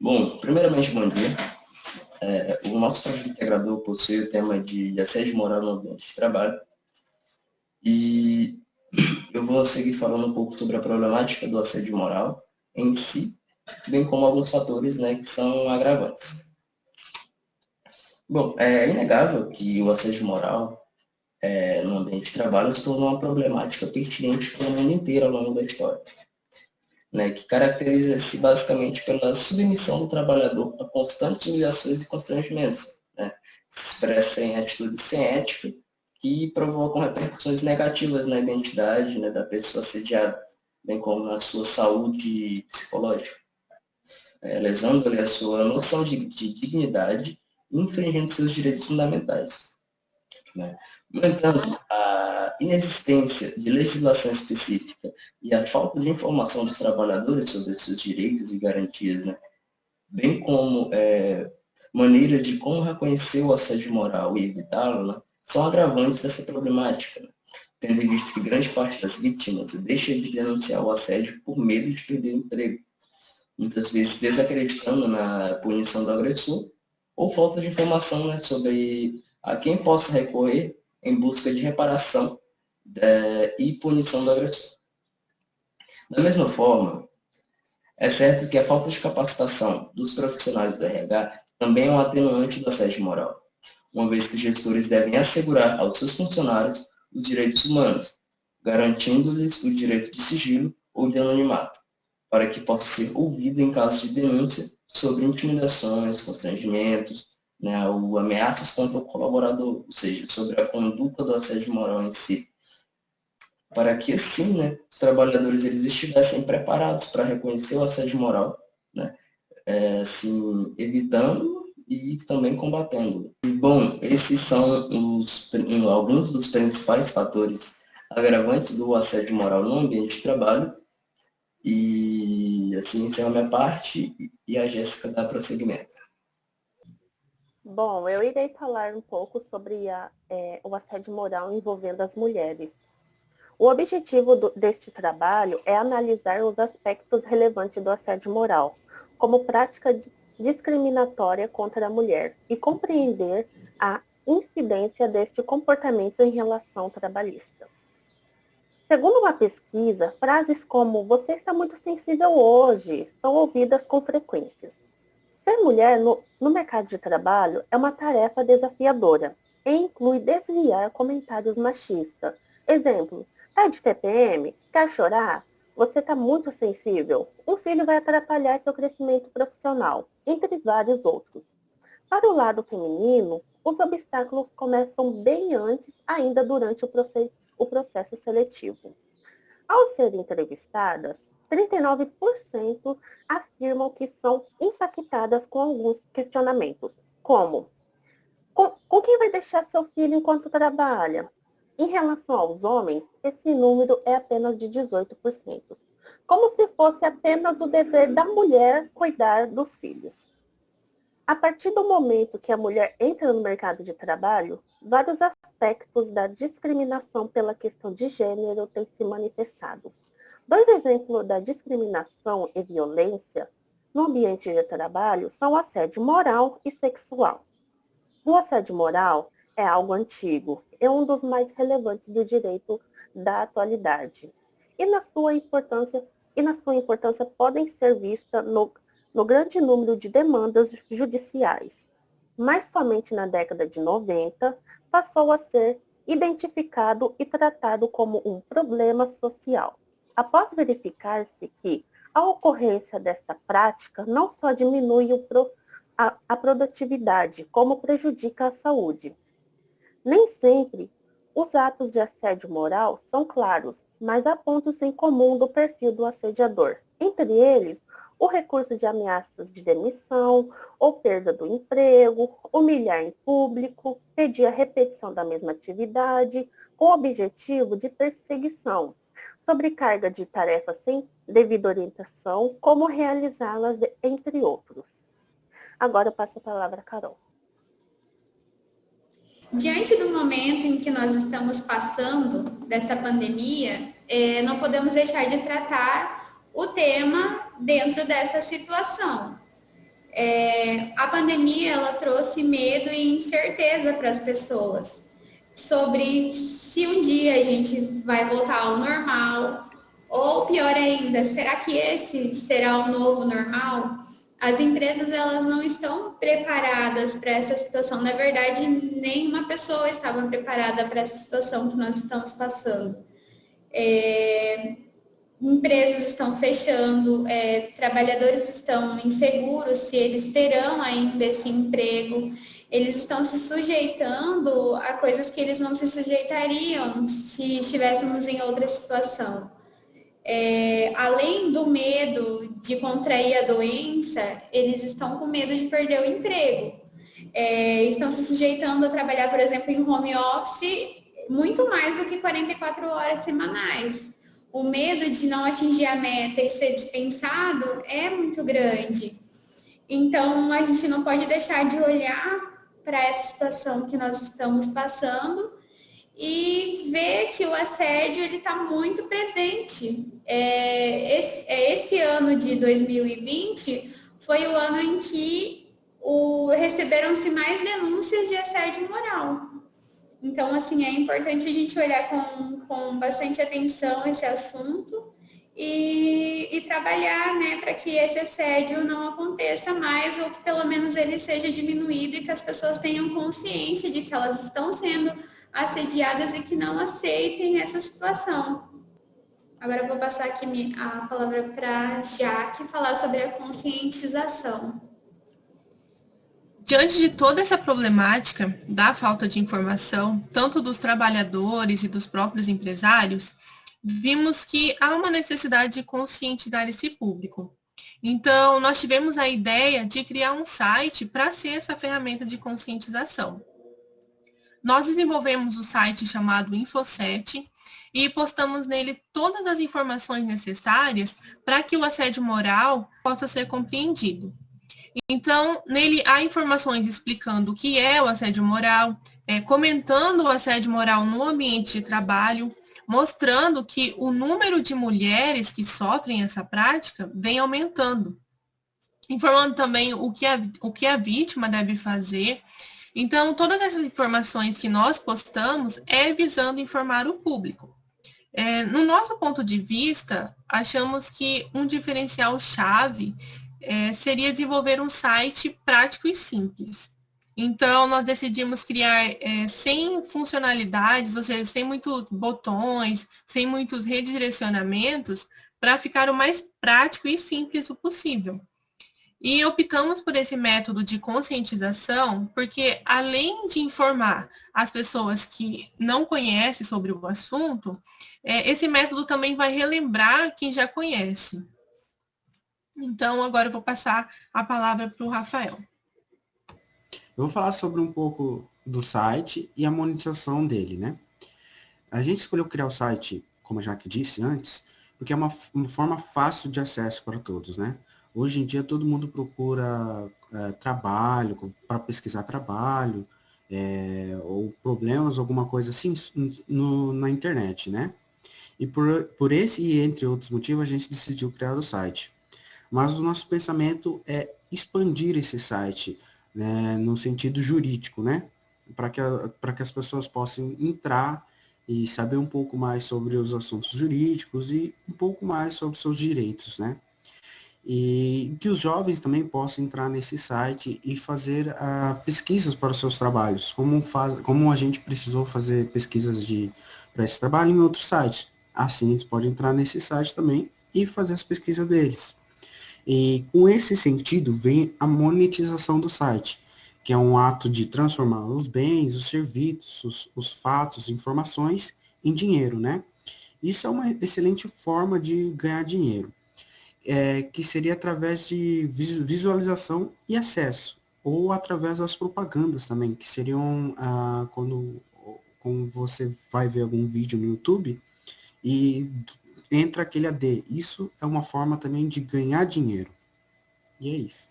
Bom, primeiramente, bom dia. O nosso projeto integrador possui o tema de assédio moral no ambiente de trabalho e eu vou seguir falando um pouco sobre a problemática do assédio moral em si, bem como alguns fatores, né, que são agravantes. Bom, é inegável que o assédio moral no ambiente de trabalho se tornou uma problemática pertinente para o mundo inteiro ao longo da história, né, que caracteriza-se basicamente pela submissão do trabalhador a constantes humilhações e constrangimentos, né, que se expressa em atitudes sem ética que provocam repercussões negativas na identidade, né, da pessoa assediada, bem como na sua saúde psicológica, lesando-lhe a sua noção de dignidade e infringindo seus direitos fundamentais, né. No entanto, a inexistência de legislação específica e a falta de informação dos trabalhadores sobre seus direitos e garantias, né, bem como maneira de como reconhecer o assédio moral e evitá-lo, né, são agravantes dessa problemática, né, tendo em vista que grande parte das vítimas deixa de denunciar o assédio por medo de perder o emprego, muitas vezes desacreditando na punição do agressor ou falta de informação, né, sobre a quem possa recorrer em busca de reparação e punição do agressor. Da mesma forma, é certo que a falta de capacitação dos profissionais do RH também é um atenuante do assédio moral, uma vez que os gestores devem assegurar aos seus funcionários os direitos humanos, garantindo-lhes o direito de sigilo ou de anonimato, para que possa ser ouvido em caso de denúncia sobre intimidações, constrangimentos, né, ou ameaças contra o colaborador, ou seja, sobre a conduta do assédio moral em si, para que assim, né, os trabalhadores eles estivessem preparados para reconhecer o assédio moral, né, assim, evitando e também combatendo. E, bom, esses são alguns dos principais fatores agravantes do assédio moral no ambiente de trabalho. E assim encerro a minha parte e a Jéssica dá prosseguimento. Bom, eu irei falar um pouco sobre o assédio moral envolvendo as mulheres. O objetivo deste trabalho é analisar os aspectos relevantes do assédio moral, como prática discriminatória contra a mulher, e compreender a incidência deste comportamento em relação trabalhista. Segundo uma pesquisa, frases como "você está muito sensível hoje" são ouvidas com frequência. Ser mulher no mercado de trabalho é uma tarefa desafiadora e inclui desviar comentários machistas. Exemplo, tá de TPM? Quer chorar? Você está muito sensível? Um filho vai atrapalhar seu crescimento profissional, entre vários outros. Para o lado feminino, os obstáculos começam bem antes, ainda durante o processo seletivo. Ao serem entrevistadas, 39% afirmam que são impactadas com alguns questionamentos, como: com quem vai deixar seu filho enquanto trabalha? Em relação aos homens, esse número é apenas de 18%, como se fosse apenas o dever da mulher cuidar dos filhos. A partir do momento que a mulher entra no mercado de trabalho, vários aspectos da discriminação pela questão de gênero têm se manifestado. Dois exemplos da discriminação e violência no ambiente de trabalho são o assédio moral e sexual. O assédio moral é algo antigo, é um dos mais relevantes do direito da atualidade. E na sua importância podem ser vistas no grande número de demandas judiciais. Mas somente na década de 90 passou a ser identificado e tratado como um problema social. Após verificar-se que a ocorrência dessa prática não só diminui a produtividade, como prejudica a saúde. Nem sempre os atos de assédio moral são claros, mas há pontos em comum do perfil do assediador. Entre eles, o recurso de ameaças de demissão ou perda do emprego, humilhar em público, pedir a repetição da mesma atividade, com o objetivo de perseguição, sobrecarga de tarefas sem devida orientação, como realizá-las, entre outros. Agora eu passo a palavra a Carol. Diante do momento em que nós estamos passando dessa pandemia, não podemos deixar de tratar o tema dentro dessa situação. A pandemia, ela trouxe medo e incerteza para as pessoas sobre se um dia a gente vai voltar ao normal, ou pior ainda, será que esse será o novo normal? As empresas, elas não estão preparadas para essa situação. Na verdade, nenhuma pessoa estava preparada para essa situação que nós estamos passando. Empresas estão fechando, trabalhadores estão inseguros se eles terão ainda esse emprego, eles estão se sujeitando a coisas que eles não se sujeitariam se estivéssemos em outra situação. Além do medo de contrair a doença, eles estão com medo de perder o emprego. Estão se sujeitando a trabalhar, por exemplo, em home office muito mais do que 44 horas semanais. O medo de não atingir a meta e ser dispensado é muito grande. Então, a gente não pode deixar de olhar para essa situação que nós estamos passando e ver que o assédio está muito presente. Esse ano de 2020 foi o ano em que receberam-se mais denúncias de assédio moral. Então, assim, é importante a gente olhar com bastante atenção esse assunto e trabalhar, né, para que esse assédio não aconteça mais ou que pelo menos ele seja diminuído e que as pessoas tenham consciência de que elas estão sendo assediadas e que não aceitem essa situação. Agora eu vou passar aqui a palavra para a Jaque falar sobre a conscientização. Diante de toda essa problemática da falta de informação, tanto dos trabalhadores e dos próprios empresários, vimos que há uma necessidade de conscientizar esse público. Então, nós tivemos a ideia de criar um site para ser essa ferramenta de conscientização. Nós desenvolvemos um site chamado Info7 e postamos nele todas as informações necessárias para que o assédio moral possa ser compreendido. Então, nele há informações explicando o que é o assédio moral, comentando o assédio moral no ambiente de trabalho, mostrando que o número de mulheres que sofrem essa prática vem aumentando, informando também o que a vítima deve fazer. Então, todas essas informações que nós postamos é visando informar o público. No nosso ponto de vista, achamos que um diferencial chave seria desenvolver um site prático e simples. Então, nós decidimos criar sem funcionalidades, ou seja, sem muitos botões, sem muitos redirecionamentos, para ficar o mais prático e simples o possível. E optamos por esse método de conscientização, porque além de informar as pessoas que não conhecem sobre o assunto, esse método também vai relembrar quem já conhece. Então, agora eu vou passar a palavra para o Rafael. Eu vou falar sobre um pouco do site e a monetização dele, né? A gente escolheu criar o site, como a Jaque disse antes, porque é uma forma fácil de acesso para todos, né? Hoje em dia todo mundo procura trabalho, para pesquisar trabalho, ou problemas, alguma coisa assim, na internet, né? E por esse e entre outros motivos, a gente decidiu criar o site. Mas o nosso pensamento é expandir esse site, né, no sentido jurídico, né? Para que as pessoas possam entrar e saber um pouco mais sobre os assuntos jurídicos e um pouco mais sobre seus direitos, né? E que os jovens também possam entrar nesse site e fazer pesquisas para os seus trabalhos, como a gente precisou fazer pesquisas para esse trabalho em outros sites. Assim, eles podem entrar nesse site também e fazer as pesquisas deles. E com esse sentido vem a monetização do site, que é um ato de transformar os bens, os serviços, os fatos, informações em dinheiro, né? Isso é uma excelente forma de ganhar dinheiro, que seria através de visualização e acesso, ou através das propagandas também, que seriam quando você vai ver algum vídeo no YouTube e entra aquele AD. Isso é uma forma também de ganhar dinheiro. E é isso.